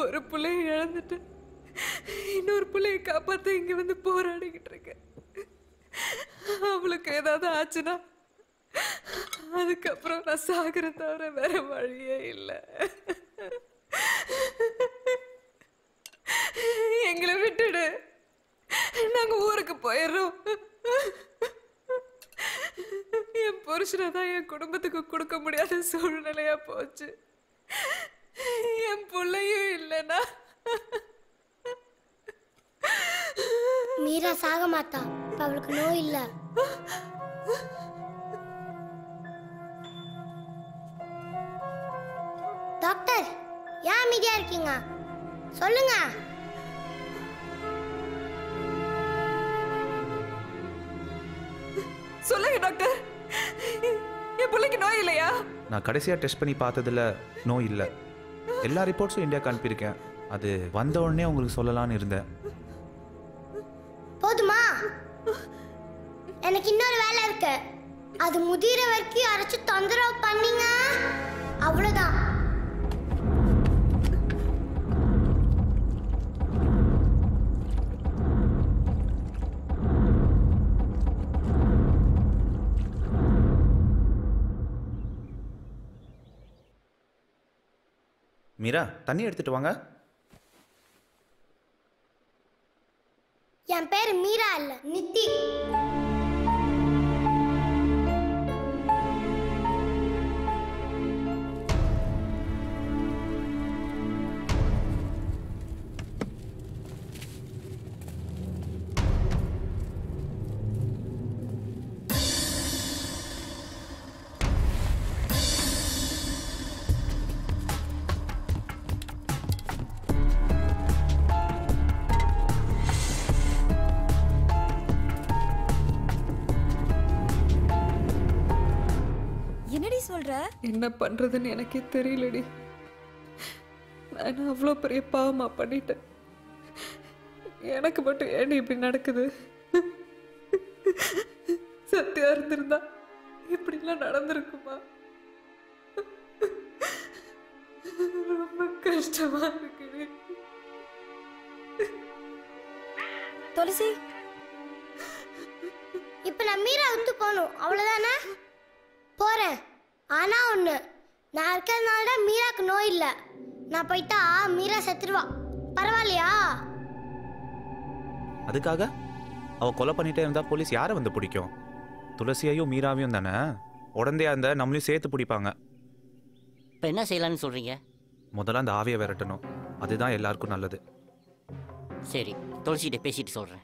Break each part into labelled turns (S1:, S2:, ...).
S1: ஒரு பிள்ளைய இழந்துட்டு இன்னொரு பிள்ளைய காப்பாற்ற இங்க வந்து போராடிக்கிட்டு இருக்கேன். அவளுக்கு ஏதாவது ஆச்சுன்னா அதுக்கப்புறம் நான் சாகிற தவிர வேற வழியே இல்லை. எங்களை விட்டுடு, நாங்க ஊருக்கு போயிடுறோம். என் புருஷனை தான் என் குடும்பத்துக்கு கொடுக்க முடியாத சூழ்நிலையா போச்சு. என் பிள்ளையும் இல்லைன்னா
S2: மீரா சாக மாட்டா. அவளுக்கு நோய் இல்ல. டாக்டர், ஏன் அமைதியா இருக்கீங்க? சொல்லுங்க.
S1: சொல்லுங்க டாக்டர், என் பிள்ளைக்கு நோய் இல்லையா?
S3: நான் கடைசியாக டெஸ்ட் பண்ணி பார்த்ததுல நோய் இல்லை. எல்லா ரிப்போர்ட்ஸும் இந்தியாவுக்கு அனுப்பியிருக்கேன். அது வந்த உடனே உங்களுக்கு சொல்லலான்னு இருந்தேன்.
S2: போதுமா? எனக்கு இன்னொரு வேலை இருக்கு. அது முதிர வரைக்கும் யாராச்சும் தொந்தரவு பண்ணீங்க அவ்வளவுதான்.
S3: மீரா, தண்ணி எடுத்துட்டு வாங்க.
S2: என் பேரு மீரா இல்ல, நித்தி.
S1: என்ன பண்றதுன்னு எனக்கே தெரியலடி. நான் அவ்வளோ பெரிய பாவமா பண்ணிட்டேன். எனக்கு மட்டும் ஏன் இப்படி நடக்குது? சத்தியா இருந்திருந்தா இப்படிலாம் நடந்திருக்குமா? ரொம்ப கஷ்டமா இருக்கு.
S2: துளசி, இப்ப நான் மீரா விட்டு போகணும், அவ்வளவுதானே? போறேன். ஆனா ஒண்ணு, நான் இருக்கிறதுனால மீராக்கு நோய் இல்லை. நான் போயிட்டா மீரா செத்துருவா. பரவாயில்லையா?
S3: அதுக்காக அவ கொலை பண்ணிட்டே இருந்தா போலீஸ் யாரை வந்து பிடிக்கும்? துளசியையும் மீராவையும் தானே. உடந்தையா இருந்தா நம்மளையும் சேர்த்து பிடிப்பாங்க.
S4: இப்போ என்ன செய்யலான்னு சொல்றீங்க?
S3: முதல்ல அந்த ஆவியை விரட்டணும். அதுதான் எல்லாருக்கும் நல்லது.
S4: சரி, துளசிகிட்ட பேசிட்டு சொல்றேன்.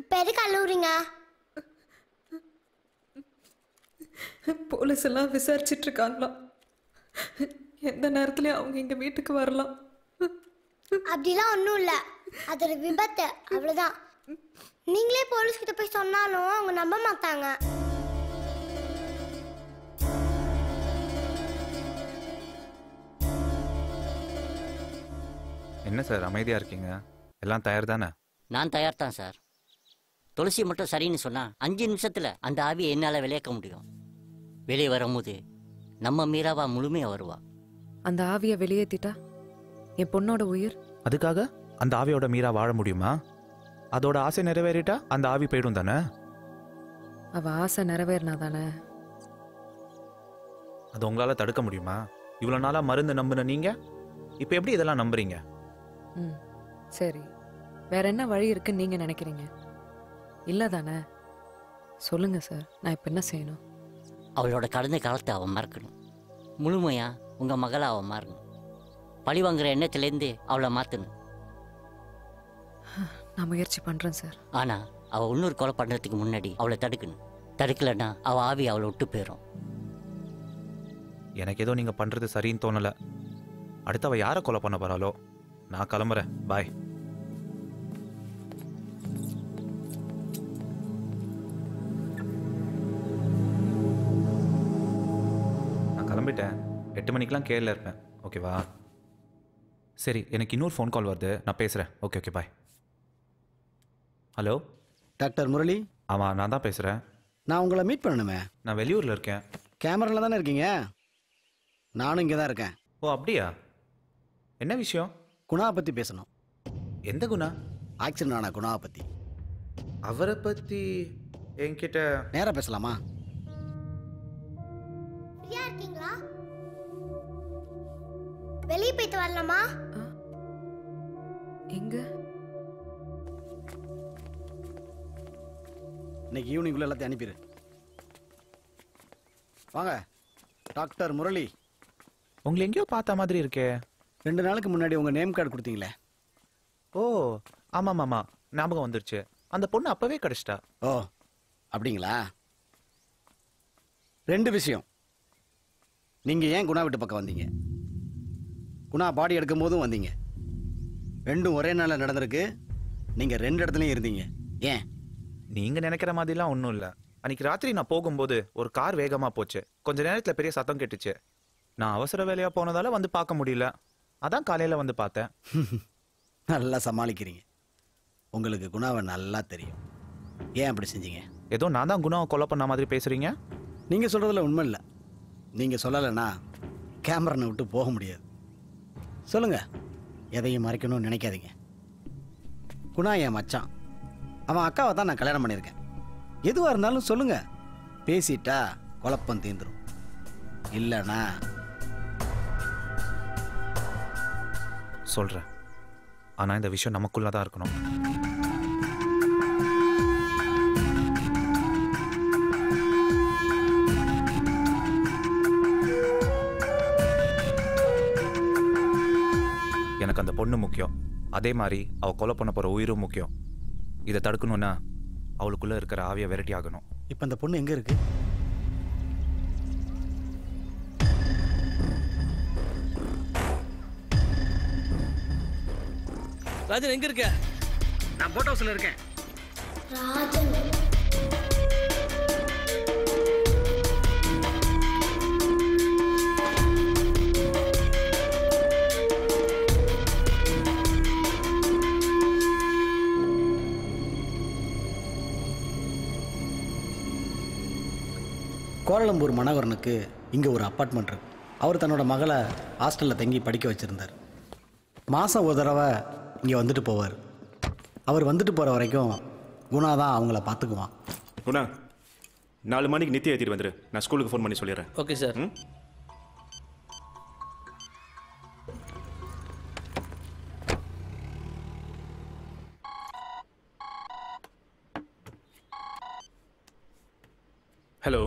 S2: இப்ப எதுக்கு அழுவுறீங்க?
S1: போலீஸ் எல்லாம் விசாரிச்சிட்டு இருக்காங்களாம். எந்த நேரத்துலயும் அவங்க எங்க வீட்டுக்கு வரலாம்.
S2: அப்படிலாம் ஒன்றும் இல்லை, அது ஒரு விபத்து, அவ்வளோதான். நீங்களே போலீஸ் கிட்ட போய் சொன்னாலும் அவங்க நம்ப மாட்டாங்க.
S3: என்ன சார் அமைதியா இருக்கீங்க? எல்லாம் தயார் தானே?
S4: நான் தயார் தான் சார். துளசி மட்டும் சரின்னு சொன்னா 5 நிமிஷத்துல அந்த ஆவியை என்னால் விளையாக்க முடியும். வெளியே வரும்போது நம்ம மீராவா முழுமையா வருவா.
S1: அந்த ஆவியை வெளியேற்றிட்டா என் பொண்ணோட உயிர்.
S3: அதுக்காக அந்த ஆவியோட மீரா வாழ முடியுமா? அதோட ஆசை நிறைவேறிட்டா அந்த ஆவி போயிடும் தானே?
S1: அவ ஆசை நிறைவேறினா தானே.
S3: அது உங்களால தடுக்க முடியுமா? இவ்வளவு நாளா மருந்து நம்புன நீங்க இப்ப எப்படி இதெல்லாம் நம்புறீங்க?
S1: சரி, வேற என்ன வழி இருக்குன்னு நீங்க நினைக்கிறீங்க? இல்ல தானே? சொல்லுங்க சார், நான் இப்ப என்ன செய்யணும்?
S4: அவளோட கடந்த காலத்தை அவன் மறக்கணும். முழுமையா உங்க மகளை அவன் மாறணும். பழி வாங்குற எண்ணத்திலேருந்து அவளை மாற்றணும்.
S1: நான் முயற்சி பண்றேன் சார்.
S4: ஆனா அவள் இன்னொரு கொலை பண்ணுறதுக்கு முன்னாடி அவளை தடுக்கணும். தடுக்கலைன்னா அவள் ஆவி அவளை விட்டு போயிடும்.
S3: எனக்கு ஏதோ நீங்க பண்றது சரின்னு தோணல. அடுத்து அவ யாரை கொலை பண்ண போறாளோ. நான் கிளம்புறேன். பாய். நான் கிளம்பிட்டேன். 8 மணிக்கெலாம் கேரள இருப்பேன். ஓகேவா? சரி, எனக்கு இன்னொரு ஃபோன் கால் வருது, நான் பேசுகிறேன். Okay bye. Hello,
S5: doctor Murali,
S3: ஆமாம் நான் தான் பேசுகிறேன்.
S5: நான் உங்களை மீட் பண்ணணுமே.
S3: நான் வெளியூரில் இருக்கேன்.
S5: கேமராவில் தானே இருக்கீங்க? நானும் இங்கே தான் இருக்கேன்.
S3: ஓ அப்படியா? என்ன விஷயம்?
S5: குணாவை பற்றி பேசணும்.
S3: எந்த குணா?
S5: ஆக்சிடென்ட் ஆன குணாவை பற்றி.
S3: அவரை பற்றி என்கிட்ட
S5: நேராக பேசலாமா?
S2: ஃப்ரீயா இருக்கீங்களா? வெளியே போயிட்டு வரலாமா?
S1: எங்க?
S5: இன்னைக்கு ஈவினிங்குள்ள எல்லாத்தையும் அனுப்பிடு. வாங்க டாக்டர் முரளி.
S3: உங்களை எங்கேயோ பார்த்த மாதிரி இருக்கே.
S5: 2 நாளுக்கு முன்னாடி உங்கள் நேம் கார்டு கொடுத்தீங்களே.
S3: ஓ ஆமாம் ஆமாம், ஞாபகம் வந்துருச்சு. அந்த பொண்ணு அப்பவே கிடைச்சிட்டா.
S5: ஓ அப்படிங்களா? 2 விஷயம். நீங்கள் ஏன் குணா வீட்டு பக்கம் வந்தீங்க? குணா பாடி எடுக்கும் போதும் வந்தீங்க. 2ம் ஒரே நாளில் நடந்திருக்கு. நீங்கள் 2 இடத்துலையும் இருந்தீங்க. ஏன்?
S3: நீங்கள் நினைக்கிற மாதிரிலாம் ஒன்றும் இல்லை. அன்னைக்கு ராத்திரி நான் போகும்போது ஒரு கார் வேகமாக போச்சு. கொஞ்ச நேரத்தில் பெரிய சத்தம் கேட்டுச்சு. நான் அவசர வேலையாக போனதால வந்து பார்க்க முடியல. அதான் காலையில் வந்து பார்த்தேன்.
S5: நல்லா சமாளிக்கிறீங்க. உங்களுக்கு குணாவை நல்லா தெரியும். ஏன் அப்படி செஞ்சீங்க?
S3: ஏதோ நான் தான் குணாவை கொலை பண்ண மாதிரி பேசுகிறீங்க.
S5: நீங்கள் சொல்கிறதுல உண்மை இல்லை. நீங்கள் சொல்லலைன்னா கேமரனை விட்டு போக முடியாது. சொல்லுங்கள், எதையும் மறைக்கணும்னு நினைக்காதீங்க. குணா என் மச்சான். அவன் அக்காவை தான் நான் கல்யாணம் பண்ணியிருக்கேன். எதுவாக இருந்தாலும் சொல்லுங்கள். பேசிட்டா குழப்பம் தீந்துடும். இல்லைண்ணா
S3: சொல்கிறேன். ஆனால் இந்த விஷயம் நமக்குள்ளே தான் இருக்கணும். எனக்கு அந்த பொண்ணு முக்கியம். அதே மாதிரி அவள் கொலை பண்ண போகிற உயிரும் முக்கியம். இதை தடுக்கணும்னா அவளுக்குள்ளே இருக்கிற ஆவியை விரட்டி ஆகணும்.
S5: இப்போ அந்த பொண்ணு எங்கே இருக்கு?
S6: ராஜன் எங்க இருக்க?
S5: நான் போட் ஹவுஸில் இருக்கேன்.
S2: ராஜன்
S5: கோலாலம்பூர் மனோகரனுக்கு இங்கே ஒரு அப்பார்ட்மெண்ட் இருக்கு. அவர் தன்னோட மகளை ஹாஸ்டலில் தங்கி படிக்க வச்சுருந்தார். மாதம் ஒரு தடவை இங்கே வந்துட்டு போவார். அவர் வந்துட்டு போகிற வரைக்கும் குணா தான் அவங்கள பார்த்துக்குவான்.
S7: குணா, 4 மணிக்கு நித்திய ஏற்றிட்டு வந்துடு. நான் ஸ்கூலுக்கு ஃபோன் பண்ணி சொல்லிடுறேன்.
S6: Okay sir.
S7: ஹலோ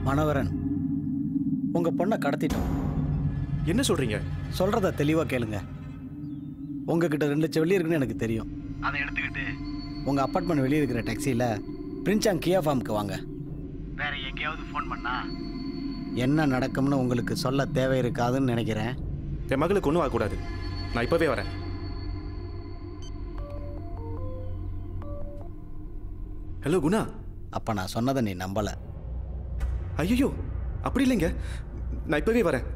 S5: மனோகரன், உங்கள் பொண்ணை கடத்திட்டோம்.
S7: என்ன சொல்கிறீங்க?
S5: சொல்கிறத தெளிவாக கேளுங்க. உங்ககிட்ட 2 செவலி இருக்குன்னு எனக்கு தெரியும். அதை எடுத்துக்கிட்டு உங்கள் அப்பார்ட்மெண்ட் வெளியே இருக்கிற டாக்ஸியில் பிரின்சாங் கியா ஃபார்முக்கு வாங்க. வேற எங்கேயாவது ஃபோன் பண்ணா என்ன நடக்கும்னு உங்களுக்கு சொல்ல தேவை இருக்காதுன்னு நினைக்கிறேன்.
S7: என் மகளுக்கு ஒன்றும் ஆகக்கூடாது. நான் இப்போவே வரேன். ஹலோ குணா.
S5: அப்போ நான் சொன்னதை நீ நம்பலை.
S7: ஐயோ அப்படி இல்லைங்க, நான் இப்போவே வரேன்.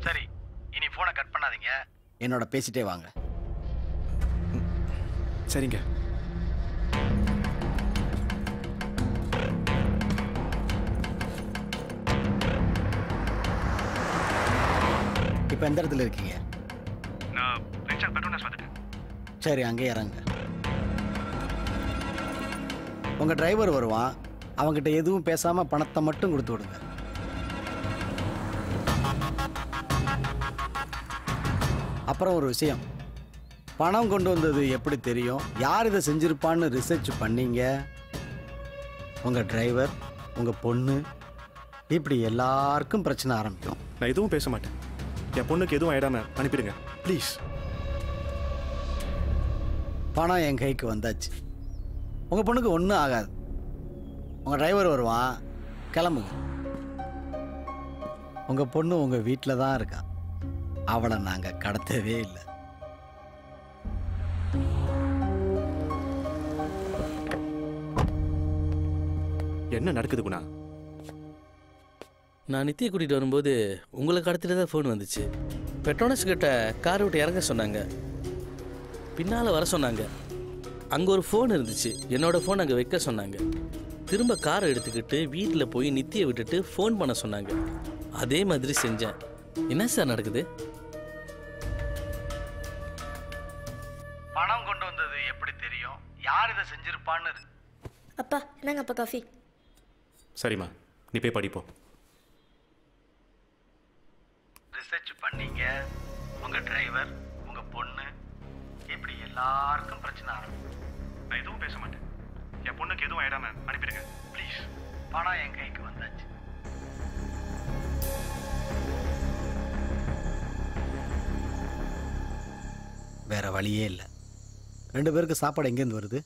S5: சரி, இனி ஃபோனை கட் பண்ணாதீங்க. என்னோட பேசிட்டே வாங்க.
S7: சரிங்க.
S5: இப்போ எந்த இடத்துல இருக்கீங்க?
S7: நான் பெட்ரோனஸ் வந்துட்டேன்.
S5: சரி, அங்கே இறங்க. உங்கள் டிரைவர் வருவான். அவங்ககிட்ட எதுவும் பேசாமல் பணத்தை மட்டும் கொடுத்து விடுங்க. அப்புறம் ஒரு விஷயம், பணம் கொண்டு வந்தது எப்படி தெரியும், யார் இதை செஞ்சுருப்பான்னு ரிசர்ச் பண்ணீங்க. உங்கள் டிரைவர், உங்கள் பொண்ணு, இப்படி எல்லாருக்கும் பிரச்சனை ஆரம்பிக்கும்.
S7: நான் எதுவும் பேச மாட்டேன். என் பொண்ணுக்கு எதுவும் ஆயிடாம அனுப்பிடுங்க ப்ளீஸ்.
S5: பணம் என் கைக்கு வந்தாச்சு. உங்கள் பொண்ணுக்கு ஒன்றும் ஆகாது. உங்கள் டிரைவர் வருவான், கிளம்புங்க. உங்கள் பொண்ணு உங்கள் வீட்டில் தான் இருக்கா. அவளை நாங்கள் கடத்தவே இல்லை.
S7: என்ன நடக்குது குணா?
S6: நான் நித்தியை கூட்டிகிட்டு வரும்போது உங்களை கடத்திட்டு தான் ஃபோன் வந்துச்சு. பெட்ரோனஸ் கிட்ட கார் விட்டு இறங்க சொன்னாங்க. பின்னால் வர சொன்னாங்க. அங்கே ஒரு ஃபோன் இருந்துச்சு, என்னோட ஃபோன் அங்கே வைக்க சொன்னாங்க. திரும்ப காரை எடுத்துக்கிட்டு வீட்டில் போய் நித்தியை விட்டுட்டு ஃபோன் பண்ண சொன்னாங்க. அதே மாதிரி செஞ்சேன். என்ன சார் நடக்குது?
S5: பணம் கொண்டு வந்தது எப்படி தெரியும்? யார் இதை செஞ்சிருப்பான்னு?
S2: அப்பா என்னங்க அப்பா காஃபி.
S7: சரிம்மா, நீ போய் படிப்போம்.
S5: ரிசர்ச் பண்ணீங்க, உங்க டிரைவர், உங்க பொண்ணு, இப்படி எல்லாருக்கும் பிரச்சனை ஆரம்பிக்கும்.
S7: நான் எதுவும் பேச மாட்டேன். என் பொண்ணுக்கு எதுவும் ஆயிடாம அனுப்பிடுங்க ப்ளீஸ்.
S5: பணம் என் கைக்கு வந்தாச்சு. வேற வழியே இல்லை. 2 பேருக்கு சாப்பாடு எங்கேருந்து வருது?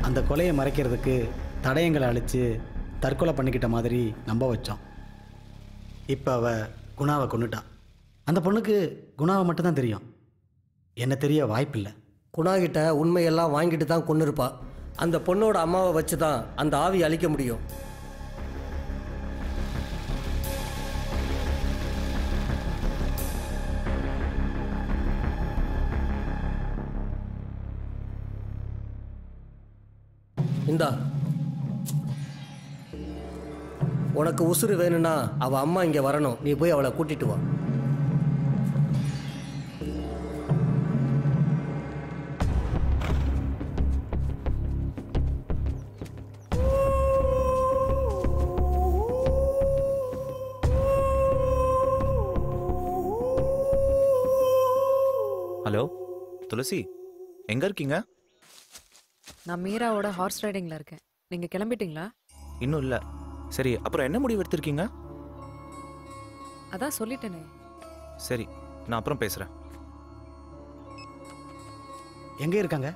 S5: அந்த கொலையை மறைக்கிறதுக்கு தடயங்களை அழித்து தற்கொலை பண்ணிக்கிட்ட மாதிரி நம்ப வச்சோம். இப்போ அவ குணாவை கொண்டுட்டா. அந்த பொண்ணுக்கு குணாவை மட்டும்தான் தெரியும், என்ன தெரிய வாய்ப்பில்லை.
S8: குணாகிட்ட உண்மையெல்லாம் வாங்கிட்டு தான் கொண்டு இருப்பா. அந்த பொண்ணோட அம்மாவை வச்சு தான் அந்த ஆவி அழிக்க முடியும். இந்தா, உனக்கு உசுறு வேணும்னா அவ அம்மா இங்க வரணும். நீ போய் அவளை கூட்டிட்டு வா.
S3: ஹலோ துளசி, எங்க இருக்கீங்க?
S1: நான் மீராவோட ஹார்ஸ் ரைடிங்ல இருக்கேன். நீங்க கிளம்பிட்டீங்களா?
S3: இன்னும் இல்ல. சரி, அப்புறம் என்ன முடிவு எடுத்திருக்கீங்க?
S1: அதான் சொல்லிட்டேனே.
S3: சரி, நான் அப்புறம் பேசுறேன்.
S5: எங்க இருக்காங்க?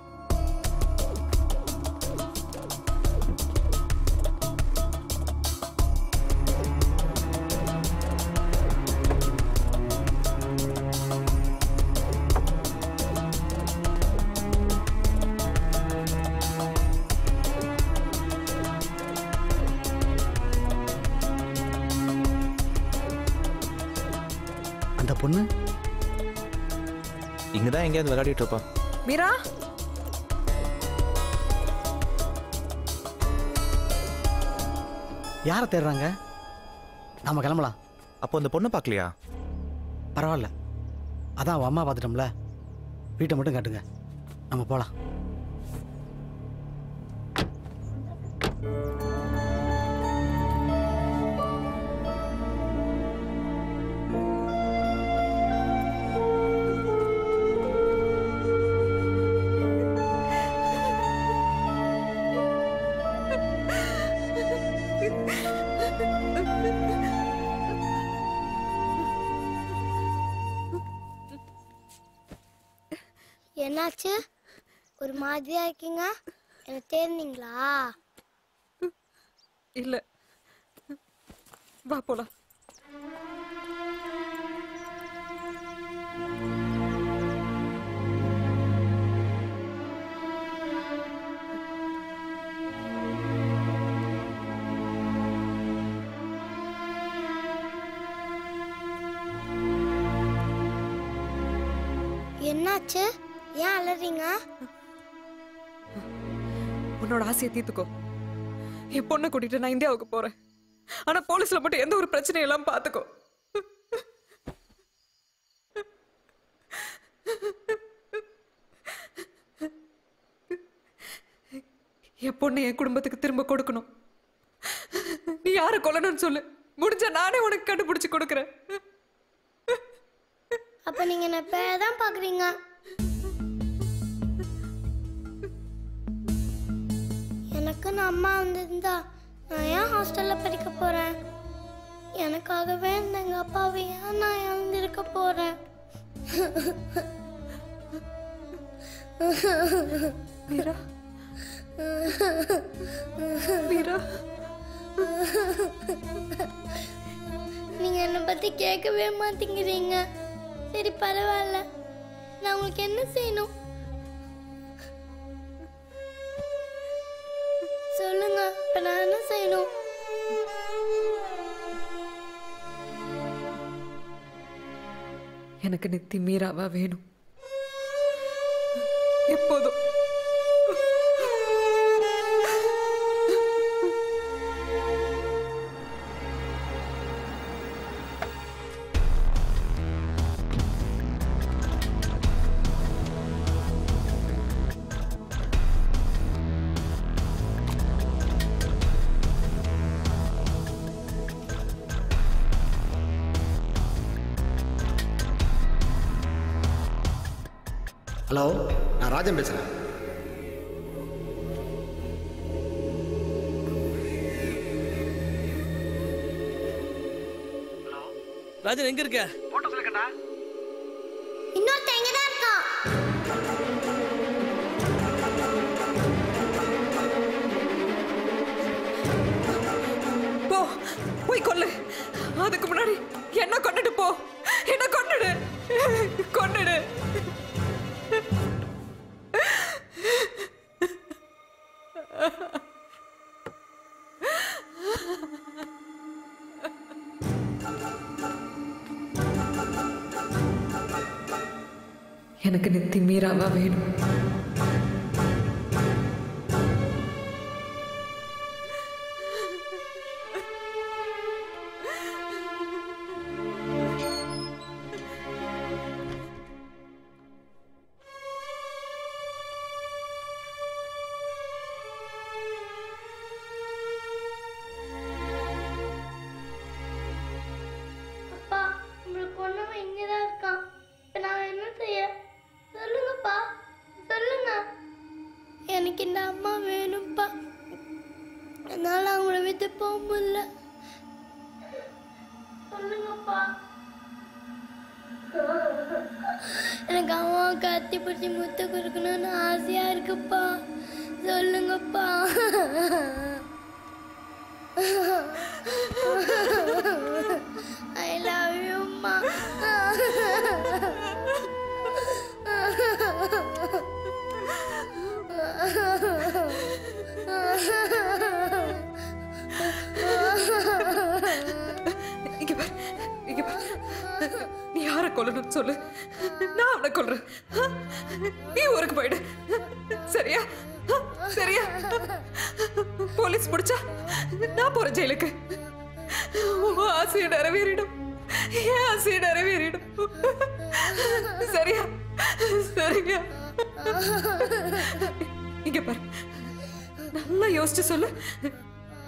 S5: அந்த பொண்ணு
S3: இங்கதான் எங்கேயாவது விளையாடிட்டு இருப்பா.
S1: மீரா,
S5: யாரை தேடுறாங்க? நாம கிளம்பலாம்.
S3: அப்போ அந்த பொண்ணை பார்க்கலையா?
S5: பரவாயில்ல, அதான் அவன் அம்மா பார்த்துட்டோம்ல. வீட்டை மட்டும் காட்டுங்க, நம்ம போகலாம்.
S2: என்னாச்சு? ஒரு மாதிரியா இருக்கீங்க. என்ன தேர்ந்தீங்களா?
S1: இல்ல, வா போலாம்.
S2: என்னாச்சு? ஏன் அலறீங்க?
S1: உன்னோட ஆசையை தீர்த்துக்கோ. என் பொண்ணை கூட்டிட்டு நான் இந்தியாவுக்கு போறேன். ஆனா போலீஸ்ல மட்டும் எந்த ஒரு பிரச்சனையும் எல்லாம் பாத்துக்கோ. என் பொண்ணை என் குடும்பத்துக்கு திரும்ப கொடுக்கணும். நீ யாரை கொல்லணும்னு சொல்லு, முடிஞ்ச நானே உனக்கு கண்டுபிடிச்சு கொடுக்குறேன்.
S2: அப்ப நீங்க என்ன பேதான் பாக்குறீங்க. எனக்குன்னு அம்மா வந்திருந்தா நான் ஏன் ஹாஸ்டல்ல படிக்க போறேன்? எனக்காகவே எங்க அப்பாவை ஏன் நான் இழந்திருக்க போறேன்?
S1: மீரா, மீரா,
S2: நீங்க என்னை பத்தி கேட்கவே மாட்டேங்கிறீங்க. சரி பரவாயில்ல, நான் உங்களுக்கு என்ன செய்யணும் சொல்லுங்க. இப்ப நான் என்ன செய்யணும்?
S1: எனக்கு நித்தி மீராவா வேணும் எப்போதும்.
S5: ஹலோ, நான் ராஜன் பேசுகிறேன்.
S6: ராஜன் எங்க இருக்க?
S2: இன்னொருத்தன் இங்கதான் இருக்கான்.
S1: போ, போய் கொல்லு. அதுக்கு முன்னாடி என்ன கொண்டுட்டு போ. என்ன கொண்டுடு, கொண்டுடு. எனக்கு நித்தி மீராவா வேணும்.
S2: அப்பா, உங்களுக்கு ஒண்ணுமே இங்கதான் இருக்கான். இப்ப நான் என்ன செய்ய? சொல்லுங்கப்பா, சொல்லுங்க. எனக்கு இந்த அம்மா வேணும்ப்பா. என்னால அவங்கள விட்டு போக முடியல. சொல்லுங்கப்பா. எனக்கு அம்மாவுக்கு அத்தி பிடிச்சி முத்து கொடுக்கணும்னு ஆசையா இருக்குப்பா. சொல்லுங்கப்பா. I love you, Ma.
S1: இங்க பாரு, இங்க பாரு. நீ யாரை கொல்லணும்னு சொல்லு, நான் அவனை கொல்றேன். நீ ஊருக்கு போயிடு, சரியா? சரியா? போலீஸ் பிடிச்சா நான் போறேன் ஜெயிலுக்கு. உன் ஆசையை நிறைவேறிடும், என் ஆசையை நிறைவேறிடும். சரியா? சரியா? இங்க பாரு, நல்லா யோசிச்சு சொல்லு.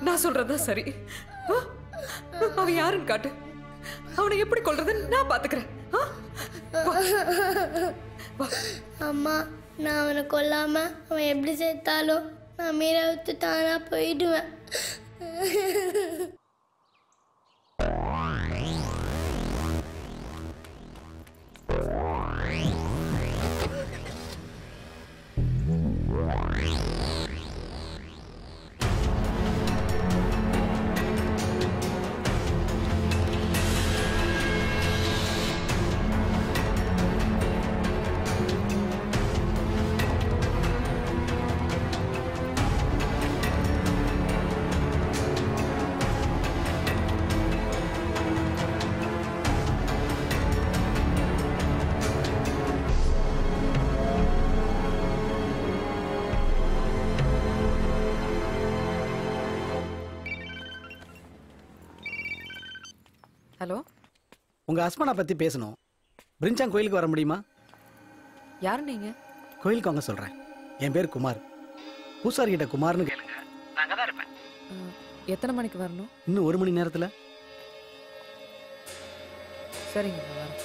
S1: நான் சொல்றதுதான் சரி. அவன் யாருன்னு காட்டு. அவனை எப்படி கொல்றதுன்னு நான் பாத்துக்கிறேன்.
S2: அம்மா, நான் அவனை கொல்லாம அவன் எப்படி சேர்த்தாலும் நான் மீரா விட்டு தானா போயிடுவேன்.
S1: ஹலோ,
S5: உங்கள் ஹஸ்பண்டை பற்றி பேசணும். பிரிஞ்சாங் கோயிலுக்கு வர முடியுமா?
S1: யார் நீங்க?
S5: கோயிலுக்கு வாங்க சொல்கிறேன். என் பேர் குமார். பூசாரிகிட்ட குமார்னு கேளுங்க. நான் அங்கே தான் இருப்பேன்.
S1: எத்தனை மணிக்கு வரணும்?
S5: இன்னும் 1 மணி நேரத்தில்.
S1: சரிங்க, நான் வரேன்.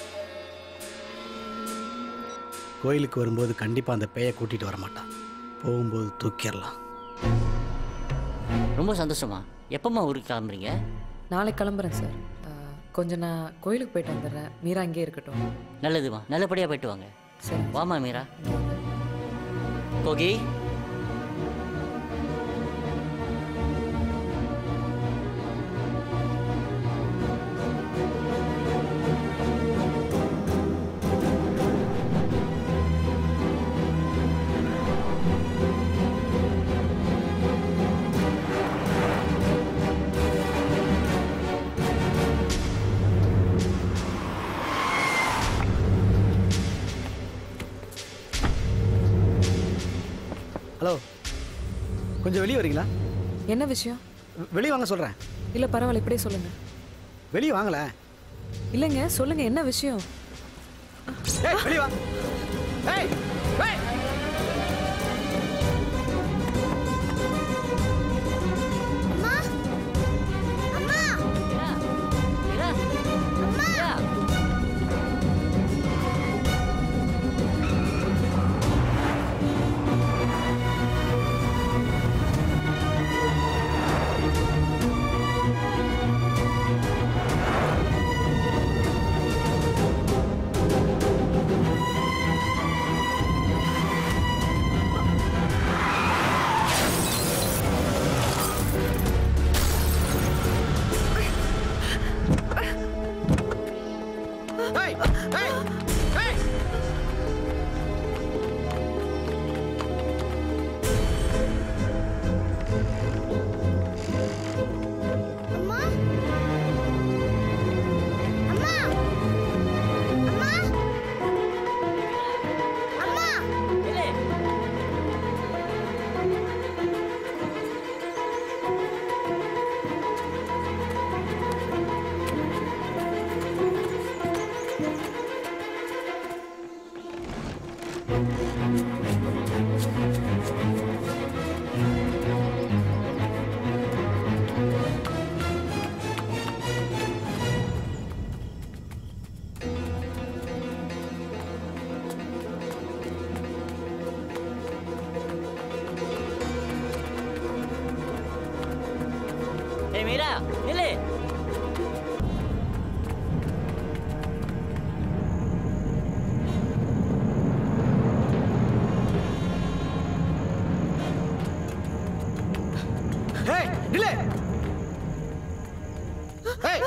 S5: கோயிலுக்கு வரும்போது கண்டிப்பாக அந்த பேயை கூட்டிகிட்டு வர மாட்டான். போகும்போது தூக்கிடலாம்.
S4: ரொம்ப சந்தோஷமா. எப்பம்மா ஊருக்கு கிளம்புறீங்க?
S1: நாளைக்கு கிளம்புறேன் சார். கொஞ்சம் நான் கோயிலுக்கு போயிட்டு வந்துடுறேன். மீரா அங்கேயே இருக்கட்டும்.
S4: நல்லதுமா, நல்லபடியாக போயிட்டு வாங்க.
S1: சரி.
S4: வாமா மீரா. கோகி,
S5: ஹலோ, கொஞ்சம் வெளியே வரீங்களா?
S1: என்ன விஷயம்?
S5: வெளியே வாங்க சொல்கிறேன்.
S1: இல்லை பரவாயில்ல, இப்படியே சொல்லுங்க.
S5: வெளியே வாங்கல.
S1: இல்லைங்க, சொல்லுங்க என்ன விஷயம்?
S5: வெளியே வா. ஏய், ஏய்.
S2: அம்மா அம்மா
S4: மீரா, மீரா, மீரா.
S5: ஏய், ஏய், ஏய்.
S2: அம்மா அம்மா அம்மா அம்மா
S4: நில்லு. ஏய் மீரா, நில்லு.
S5: ஏய், நில்லு. ஏய்.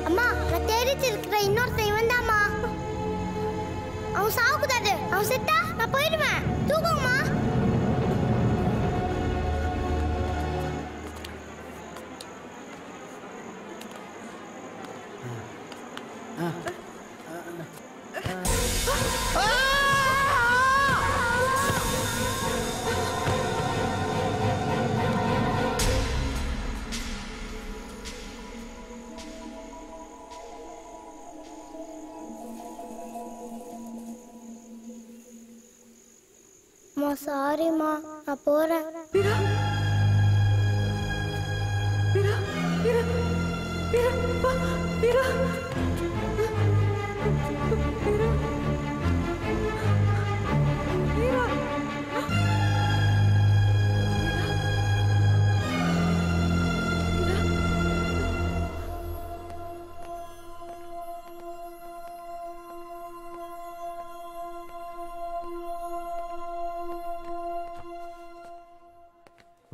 S2: அம்மா, நான் தேடிட்டு இருக்கிற இன்னொருத்தன் இவன் தாம்மா. அவன் சாகக்கூடாது. அவன் செத்தா நான் போயிடுவேன். தூக்குங்கம்மா. அம்மா சாரிம்மா, நான் போறேன்.
S1: மீரா, மீரா, மீரா, மீரா, வா, மீரா. மீரா, மீரா.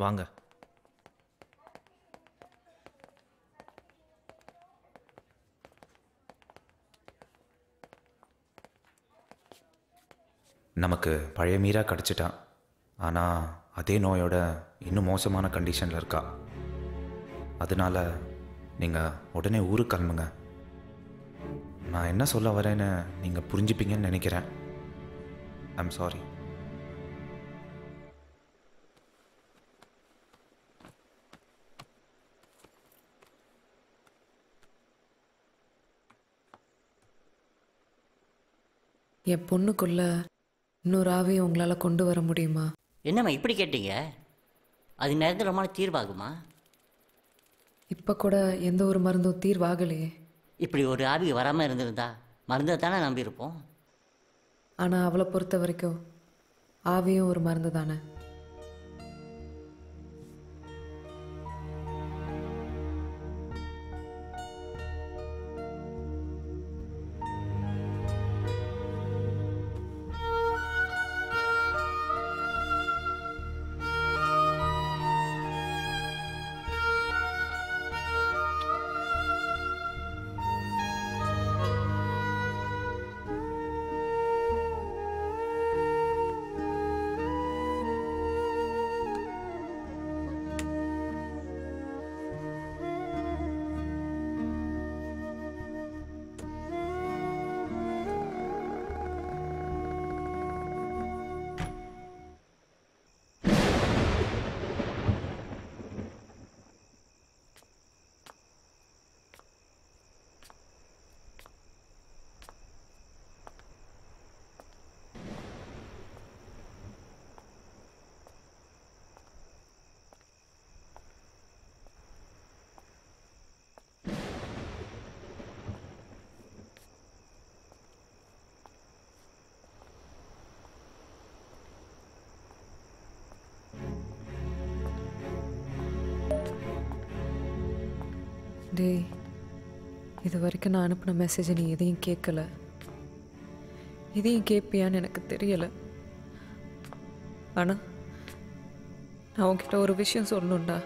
S3: வாங்க. நமக்கு பழைய மீரா கிடச்சிட்டான். ஆனால் அதே நோயோட இன்னும் மோசமான கண்டிஷனில் இருக்கா. அதனால நீங்கள் உடனே ஊருக்கு கிளம்புங்க. நான் என்ன சொல்ல வரேன்னு நீங்கள் புரிஞ்சுப்பீங்கன்னு நினைக்கிறேன். I'm sorry.
S1: என் பொண்ணுக்குள்ள இன்னொரு ஆவியை உங்களால் கொண்டு வர முடியுமா?
S4: என்னம்மா இப்படி கேட்டீங்க? அது நிரந்தரமான தீர்வாகுமா?
S1: இப்போ கூட எந்த ஒரு மருந்தும் தீர்வாகலையே.
S4: இப்படி ஒரு ஆவி வராமல் இருந்திருந்தா மருந்தை தானே நம்பியிருப்போம்.
S1: ஆனால் அவளை பொறுத்த வரைக்கும் ஆவியும் ஒரு மருந்து தானே. டேய், இது வரைக்கும் நான் அனுப்பின மெசேஜை நீ எதையும் கேட்கல. இதையும் கேட்பியான்னு எனக்கு தெரியலை. ஆனால் நான் உன்கிட்ட ஒரு விஷயம் சொல்லணும்டா.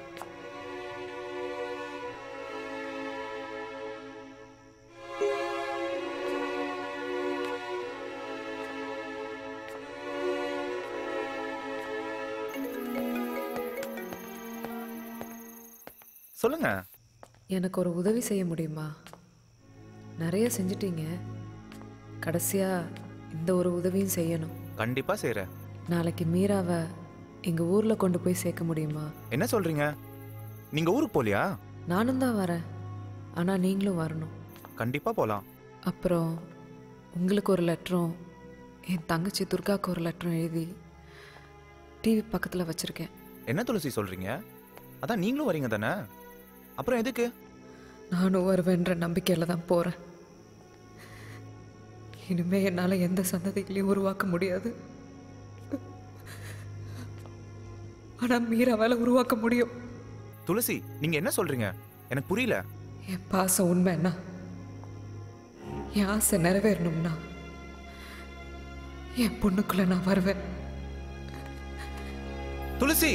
S3: சொல்லுங்க.
S1: எனக்கு ஒரு உதவி செய்ய முடியுமா? நிறைய செஞ்சிட்டீங்க, கடைசியாக இந்த ஒரு உதவியும் செய்யணும்.
S3: கண்டிப்பா செய்றேன்.
S1: நாளைக்கு மீராவை எங்கள் ஊரில் கொண்டு போய் சேர்க்க முடியுமா?
S3: என்ன சொல்றீங்க? நீங்க ஊருக்கு போலியா?
S1: நானும் தான் வரேன், ஆனால் நீங்களும் வரணும்.
S3: கண்டிப்பா போலாம்.
S1: அப்புறம் உங்களுக்கு ஒரு லெட்டரும் என் தங்கச்சி துர்காவுக்கு ஒரு லெட்டரும் எழுதி டிவி பக்கத்தில் வச்சுருக்கேன்.
S3: என்ன துளசி சொல்றீங்க? அதான் நீங்களும் வரீங்க தானே, அப்புறம் எதுக்கு?
S1: நானும் வருவேன்ற நம்பிக்கையில் தான் போகிறேன். இனிமே என்னால் எந்த சந்ததிகளையும் உருவாக்க முடியாது, ஆனால் மீராவால் உருவாக்க முடியும்.
S3: துளசி, நீங்க என்ன சொல்றீங்க? எனக்கு புரியல.
S1: என் பாசம் உண்மைன்னா, என் ஆசை நிறைவேறணும்னா என் பொண்ணுக்குள்ள நான் வருவேன்.
S3: துளசி.